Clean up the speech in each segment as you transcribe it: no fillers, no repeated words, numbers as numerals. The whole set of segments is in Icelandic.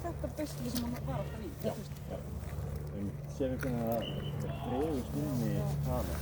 þetta beisli sem hann var alltaf í? Já. Sér við hvernig það dreifist inn í hana.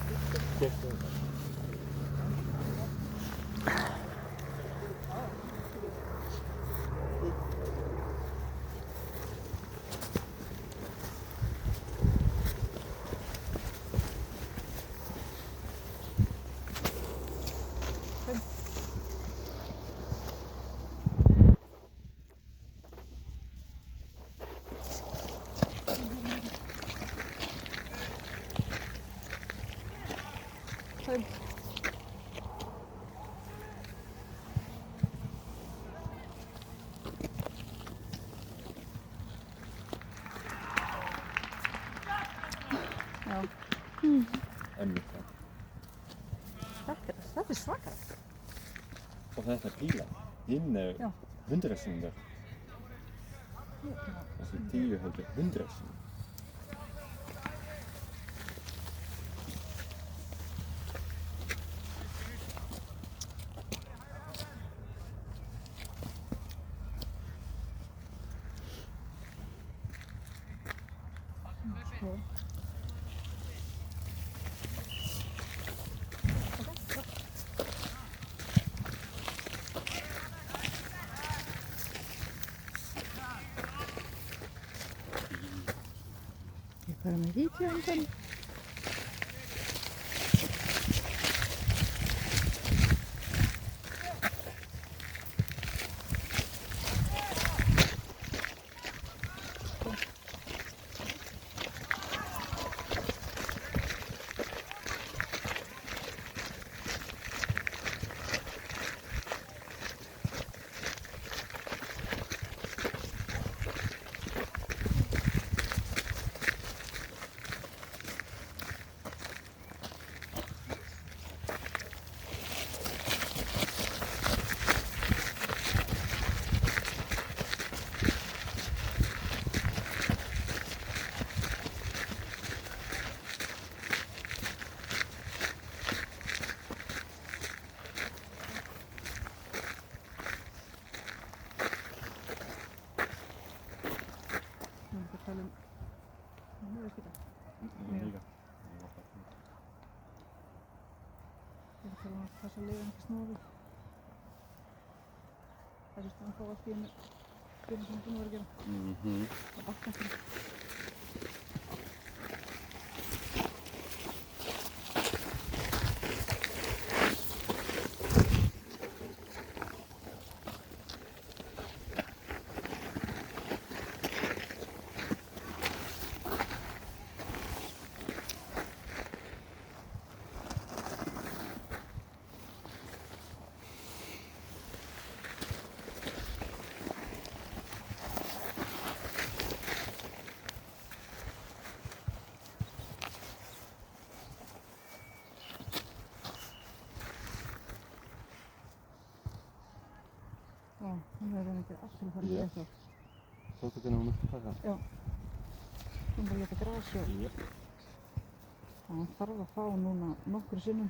Einmitt það. Þetta svakalegt. Og þetta píla, hinn er 100 sinnum. Þessi 10 heldur 100 sinnum. Bara með vídeóandan. Þessa leiðin ekki snúið. Það er svona að fá allt í einu fyrir sem þú verður að gera. Það bakka ekki. Já, hún verður ekki alltaf að fara í þetta. Svolítið hvernig hún myndi taka? Já. Hún bara geta grasi og... Jep. Hann þarf að fá núna nokkru sinnum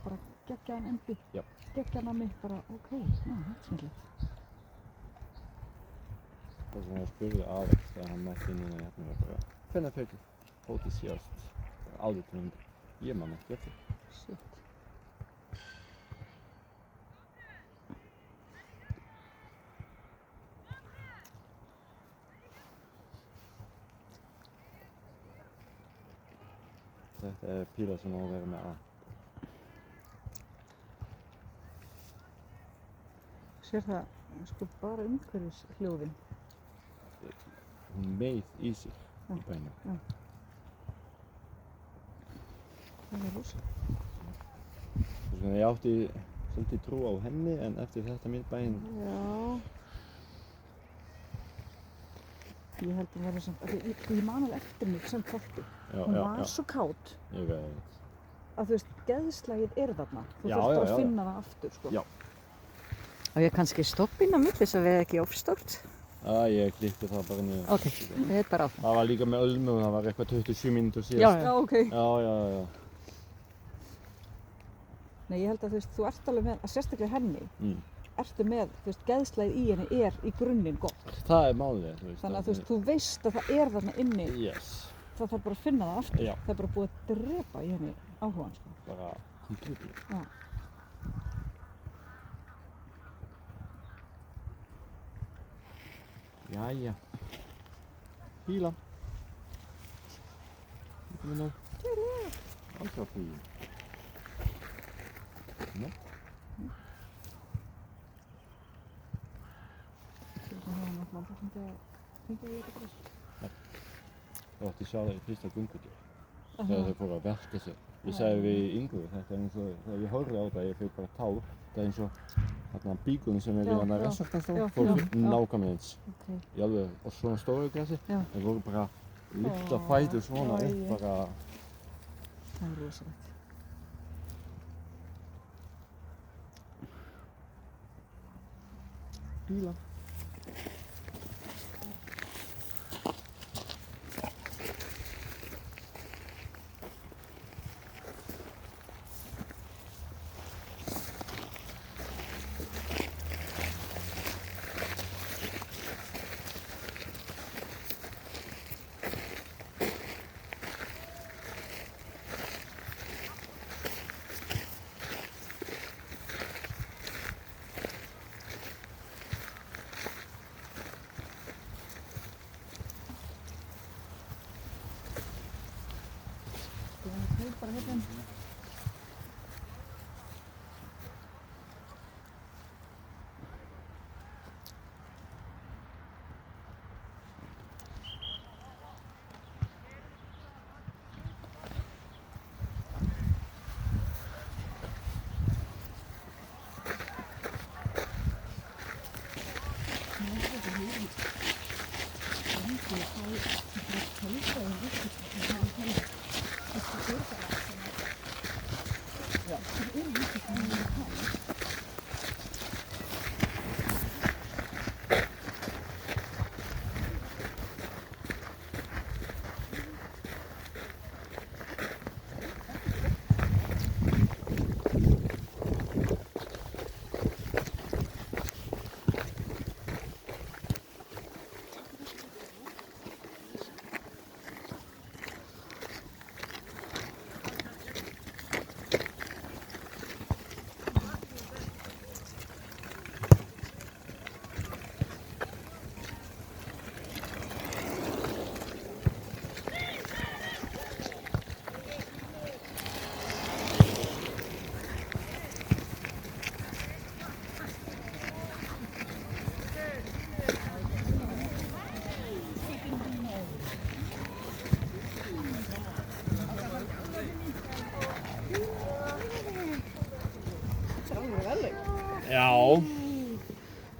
bara geggjaðan endi. Já. Geggjaðan að mig bara, ok, þetta er snillegt. Það sem ég spurði Alex þegar hann mætti inn hérna var bara hvenær fekk hótið síðast árið 200? Ég man ekki eftir. Shit. Þetta er píla sem á að vera með A. Sér það sko bara umhverfis hljóðin. Hún meið í sig í bænum. Já. Það er rosalega. Svona ég átti svolítið trú á henni en eftir þetta miðbæinn... Já. Ég held að vera samt, ég man alveg eftir mig sem þorti. Hún var svo kát. Ég veit. Að þú veist, geðslagið er þarna. Þú Já, þurftir já, að já. finna það aftur, sko. Já. Og ég kannski stoppa inn á milli þess að við ekki ofstórt. Ég klippti það bara niður. Ok, við heit bara áfram. Það var líka með ölmu og það var eitthvað 27 mínútur síðast. Já, ok. Já. Nei, ég held að þú ert alveg með, að sérstaklega henni, ertu með, geðslæðið í henni í grunninn gott. Það málið, Þannig að þú veist að það þarna inni. Yes. Það þarf bara að finna það aftur. Já. Það bara búið að drepa í henni áhugan, sko. Bara completely. Já. Jæja. Fíla. Komið nú. Alltaf fíl. No. Það átti að sjá það í fyrsta göngutíð. Þegar þau fóru að velta sig. Ég sagði við Ingu, þetta eins og, þegar ég horfði á það, ég fekk bara tár. Það eins og þarna bíkunum sem við hann að restartanstofa, fóru nákvæmlega eins. Í alveg á svona stóru grassi. Þeir voru bara lyfta fætur svona upp bara. Það rosalegt. Fíla. Bara hérna. Já.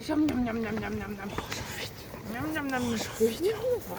Njam, njam, njam, njam, njam, njam. Njam, njam, njam, svo fint.